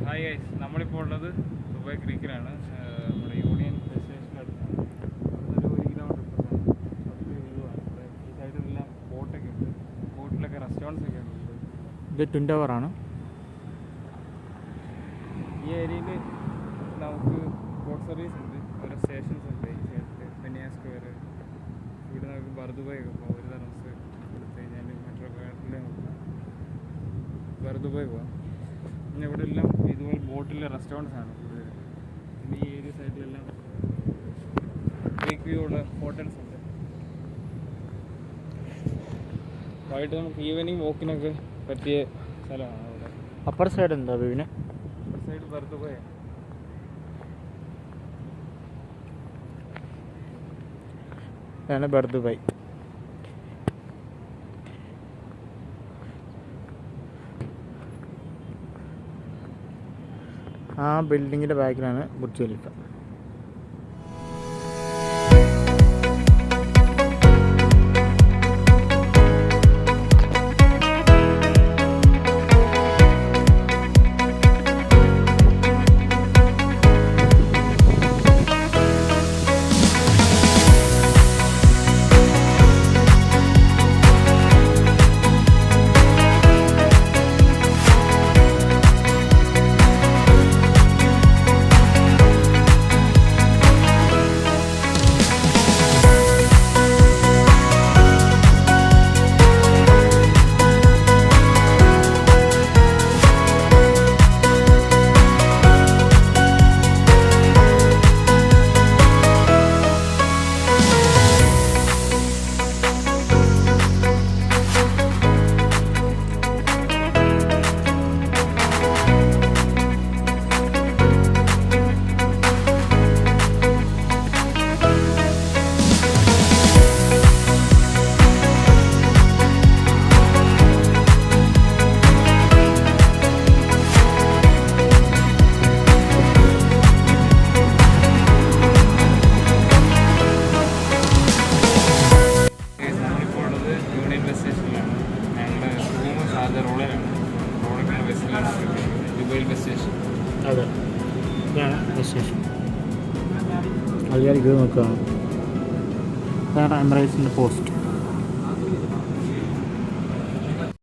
Hi guys, നമ്മളിപ്പോൾ ഉള്ളത് Dubai ക്രീക്കിലാണ്. നമ്മുടെ യൂണിയൻ ബസ് സ്റ്റേഷനടുത്താണ്. അവിടുന്ന് 1 കിലോമീറ്റർ ഇപ്പുറത്താണ്. ഈ സൈഡിലെല്ലാം ബോട്ടൊക്കെ ഉണ്ട്. ബോട്ടിലൊക്കെ റെസ്റ്റോറൻറ്റ്സ് ഒക്കെ ഉണ്ട്. ഇത് ട്വിൻ ടവറാണ്. ഈ ഏരിയയിൽ നമുക്ക് ബോട്ട് സർവീസ് ഉണ്ട്, ഓരോ സ്റ്റേഷൻസ് ഉണ്ട്. ഈ സൈഡിൽ ബനിയ സ്ക്വയർ, ഇവിടെ നമുക്ക് ബർദുബായ് ഒക്കെ പോകാം. 1 തരംസ് കൊടുത്തു കഴിഞ്ഞാൽ മെട്രോ കാർഡിൽ ബർദുബായ് പോകാം. പിന്നെ ഇവിടെ എല്ലാം ഇതുപോലെ ബോട്ടിലെ റെസ്റ്റോറൻറ്റ്സ് ആണ് കൂടുതൽ. പിന്നെ ഈ ഏരിയ സൈഡിലെല്ലാം ക്രീക്ക് വ്യൂ ഉള്ള ഹോട്ടൽസ് ഉണ്ട്. വൈകിട്ട് നമുക്ക് ഈവനിങ് വാക്കിനൊക്കെ പറ്റിയ സ്ഥലമാണ് അവിടെ. അപ്പർ സൈഡ് എന്താ വീവിന്? Upper side Bur Dubai. ഇതാണ് ബർദുബായ്. ആ ബിൽഡിങ്ങിൻ്റെ ബാക്കിലാണ് Burj Khalifa. Dubai bus station. അതെ, ഇതാണ് ബസ് സ്റ്റേഷൻ. ആൾക്കാർ ഇത് നോക്കുകയാണ്. ഇതാണ് എമിറേറ്റ്സിൻ്റെ പോസ്റ്റ്.